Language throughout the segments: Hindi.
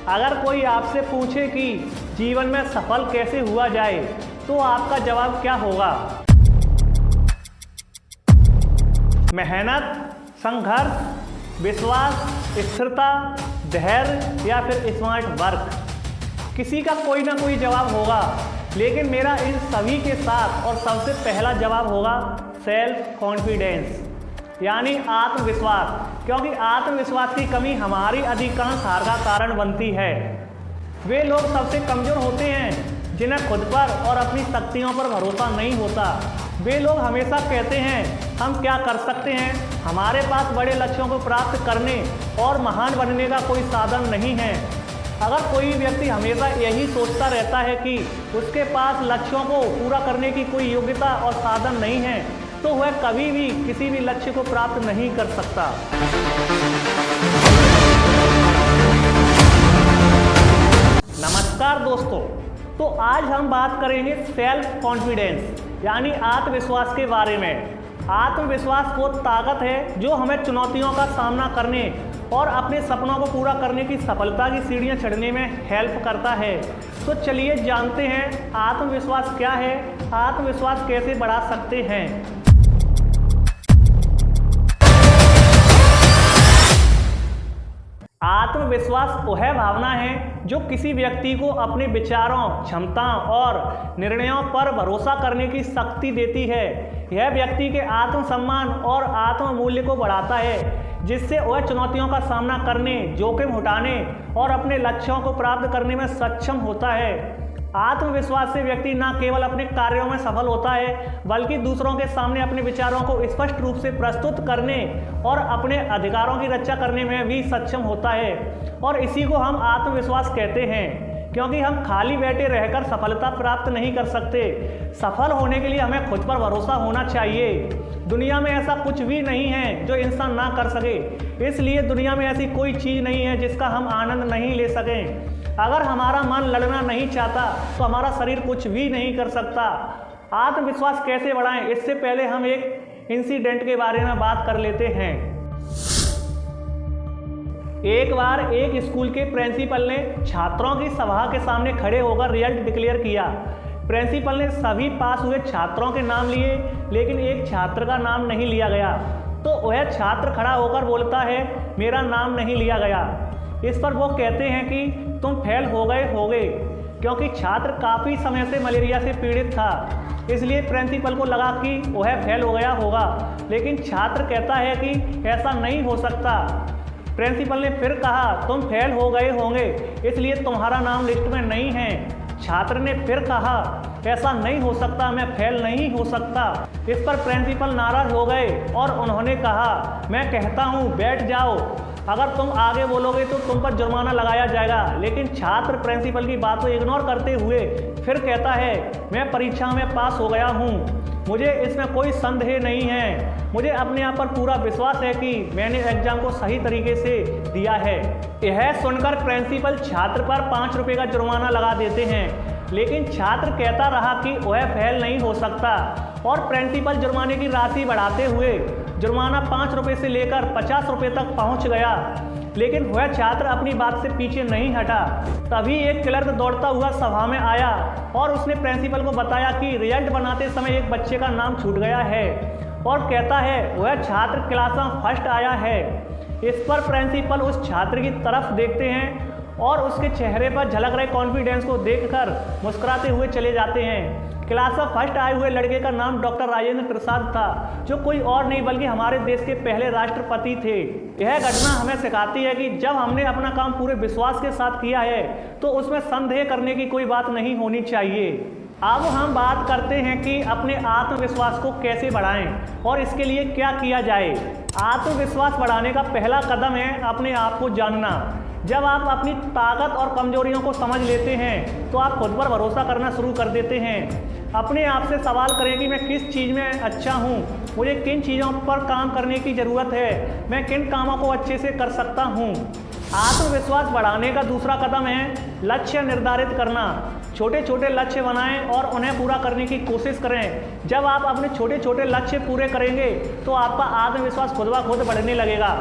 अगर कोई आपसे पूछे कि जीवन में सफल कैसे हुआ जाए तो आपका जवाब क्या होगा? मेहनत, संघर्ष, विश्वास, स्थिरता, धैर्य या फिर स्मार्ट वर्क। किसी का कोई ना कोई जवाब होगा, लेकिन मेरा इन सभी के साथ और सबसे पहला जवाब होगा सेल्फ कॉन्फिडेंस, यानी आत्मविश्वास। क्योंकि आत्मविश्वास की कमी हमारी अधिकांश हार का कारण बनती है। वे लोग सबसे कमज़ोर होते हैं जिन्हें खुद पर और अपनी शक्तियों पर भरोसा नहीं होता। वे लोग हमेशा कहते हैं हम क्या कर सकते हैं, हमारे पास बड़े लक्ष्यों को प्राप्त करने और महान बनने का कोई साधन नहीं है। अगर कोई व्यक्ति हमेशा यही सोचता रहता है कि उसके पास लक्ष्यों को पूरा करने की कोई योग्यता और साधन नहीं है, तो वह कभी भी किसी भी लक्ष्य को प्राप्त नहीं कर सकता। नमस्कार दोस्तों, तो आज हम बात करेंगे सेल्फ कॉन्फिडेंस यानी आत्मविश्वास के बारे में। आत्मविश्वास वो ताकत है जो हमें चुनौतियों का सामना करने और अपने सपनों को पूरा करने की सफलता की सीढ़ियां चढ़ने में हेल्प करता है। तो चलिए जानते हैं आत्मविश्वास क्या है, आत्मविश्वास कैसे बढ़ा सकते हैं। आत्मविश्वास वह भावना है जो किसी व्यक्ति को अपने विचारों, क्षमताओं और निर्णयों पर भरोसा करने की शक्ति देती है। यह व्यक्ति के आत्मसम्मान और आत्ममूल्य को बढ़ाता है, जिससे वह चुनौतियों का सामना करने, जोखिम उठाने और अपने लक्ष्यों को प्राप्त करने में सक्षम होता है। आत्मविश्वास से व्यक्ति न केवल अपने कार्यों में सफल होता है, बल्कि दूसरों के सामने अपने विचारों को स्पष्ट रूप से प्रस्तुत करने और अपने अधिकारों की रक्षा करने में भी सक्षम होता है। और इसी को हम आत्मविश्वास कहते हैं, क्योंकि हम खाली बैठे रहकर सफलता प्राप्त नहीं कर सकते। सफल होने के लिए हमें खुद पर भरोसा होना चाहिए। दुनिया में ऐसा कुछ भी नहीं है जो इंसान ना कर सके, इसलिए दुनिया में ऐसी कोई चीज़ नहीं है जिसका हम आनंद नहीं ले सकें। अगर हमारा मन लड़ना नहीं चाहता तो हमारा शरीर कुछ भी नहीं कर सकता। आत्मविश्वास कैसे बढ़ाएं, इससे पहले हम एक इंसिडेंट के बारे में बात कर लेते हैं। एक बार एक स्कूल के प्रिंसिपल ने छात्रों की सभा के सामने खड़े होकर रिजल्ट डिक्लेयर किया। प्रिंसिपल ने सभी पास हुए छात्रों के नाम लिए, लेकिन एक छात्र का नाम नहीं लिया गया। तो वह छात्र खड़ा होकर बोलता है मेरा नाम नहीं लिया गया। इस पर वो कहते हैं कि तुम फेल हो गए, क्योंकि छात्र काफ़ी समय से मलेरिया से पीड़ित था। इसलिए प्रिंसिपल को लगा कि वह फेल हो गया होगा, लेकिन छात्र कहता है कि ऐसा नहीं हो सकता। प्रिंसिपल ने फिर कहा तुम फेल हो गए होंगे, इसलिए तुम्हारा नाम लिस्ट में नहीं है। छात्र ने फिर कहा ऐसा नहीं हो सकता, मैं फेल नहीं हो सकता। इस पर प्रिंसिपल नाराज हो गए और उन्होंने कहा मैं कहता हूँ बैठ जाओ, अगर तुम आगे बोलोगे तो तुम पर जुर्माना लगाया जाएगा। लेकिन छात्र प्रिंसिपल की बात को इग्नोर करते हुए फिर कहता है मैं परीक्षा में पास हो गया हूँ, मुझे इसमें कोई संदेह नहीं है। मुझे अपने आप पर पूरा विश्वास है कि मैंने एग्जाम को सही तरीके से दिया है। यह सुनकर प्रिंसिपल छात्र पर 5 रुपये का जुर्माना लगा देते हैं, लेकिन छात्र कहता रहा कि वह फेल नहीं हो सकता और प्रिंसिपल जुर्माने की राशि बढ़ाते हुए जुर्माना 5 रुपये से लेकर 50 रुपये तक पहुंच गया। लेकिन वह छात्र अपनी बात से पीछे नहीं हटा। तभी एक क्लर्क दौड़ता हुआ सभा में आया और उसने प्रिंसिपल को बताया कि रिजल्ट बनाते समय एक बच्चे का नाम छूट गया है और कहता है वह छात्र क्लास में फर्स्ट आया है। इस पर प्रिंसिपल उस छात्र की तरफ देखते हैं और उसके चेहरे पर झलक रहे कॉन्फिडेंस को देखकर मुस्कुराते हुए चले जाते हैं। क्लास में फर्स्ट आए हुए लड़के का नाम डॉक्टर राजेंद्र प्रसाद था, जो कोई और नहीं बल्कि हमारे देश के पहले राष्ट्रपति थे। यह घटना हमें सिखाती है कि जब हमने अपना काम पूरे विश्वास के साथ किया है तो उसमें संदेह करने की कोई बात नहीं होनी चाहिए। अब हम बात करते हैं कि अपने आत्मविश्वास को कैसे बढ़ाएं और इसके लिए क्या किया जाए। आत्मविश्वास बढ़ाने का पहला कदम है अपने आप को जानना। जब आप अपनी ताकत और कमजोरियों को समझ लेते हैं तो आप खुद पर भरोसा करना शुरू कर देते हैं। अपने आप से सवाल करें कि मैं किस चीज़ में अच्छा हूँ, मुझे किन चीज़ों पर काम करने की ज़रूरत है, मैं किन कामों को अच्छे से कर सकता हूँ। आत्मविश्वास बढ़ाने का दूसरा कदम है लक्ष्य निर्धारित करना। छोटे छोटे लक्ष्य बनाएं और उन्हें पूरा करने की कोशिश करें। जब आप अपने छोटे छोटे लक्ष्य पूरे करेंगे तो आपका आत्मविश्वास खुद ब खुद बढ़ने लगेगा।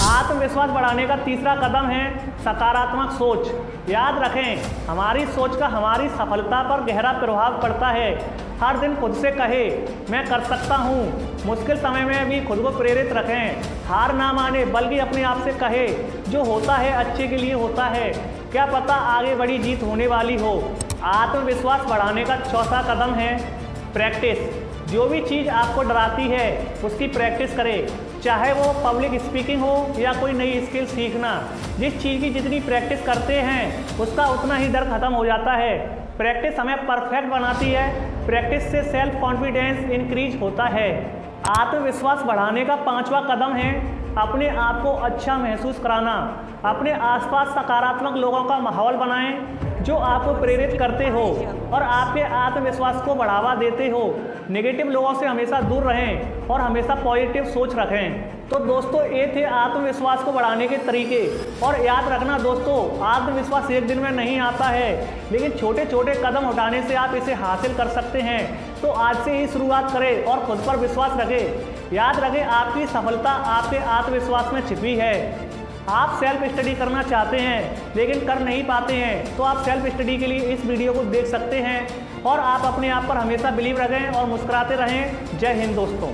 आत्मविश्वास बढ़ाने का तीसरा कदम है सकारात्मक सोच। याद रखें, हमारी सोच का हमारी सफलता पर गहरा प्रभाव पड़ता है। हर दिन खुद से कहे मैं कर सकता हूँ। मुश्किल समय में भी खुद को प्रेरित रखें। हार ना माने बल्कि अपने आप से कहे जो होता है अच्छे के लिए होता है, क्या पता आगे बड़ी जीत होने वाली हो। आत्मविश्वास बढ़ाने का चौथा कदम है प्रैक्टिस। जो भी चीज़ आपको डराती है उसकी प्रैक्टिस करें, चाहे वो पब्लिक स्पीकिंग हो या कोई नई स्किल सीखना। जिस चीज़ की जितनी प्रैक्टिस करते हैं उसका उतना ही डर खत्म हो जाता है। प्रैक्टिस हमें परफेक्ट बनाती है। प्रैक्टिस से सेल्फ कॉन्फिडेंस इंक्रीज होता है। आत्मविश्वास बढ़ाने का पांचवा कदम है अपने आप को अच्छा महसूस कराना। अपने आसपास सकारात्मक लोगों का माहौल बनाएं जो आपको प्रेरित करते हो और आपके आत्मविश्वास को बढ़ावा देते हो। नेगेटिव लोगों से हमेशा दूर रहें और हमेशा पॉजिटिव सोच रखें। तो दोस्तों, ये थे आत्मविश्वास को बढ़ाने के तरीके। और याद रखना दोस्तों, आत्मविश्वास एक दिन में नहीं आता है, लेकिन छोटे छोटे कदम उठाने से आप इसे हासिल कर सकते हैं। तो आज से ही शुरुआत करें और खुद पर विश्वास रखें। याद रखें, आपकी सफलता आपके आत्मविश्वास में छिपी है। आप सेल्फ स्टडी करना चाहते हैं लेकिन कर नहीं पाते हैं, तो आप सेल्फ स्टडी के लिए इस वीडियो को देख सकते हैं। और आप अपने आप पर हमेशा बिलीव रखें और मुस्कुराते रहें। जय हिंद दोस्तों।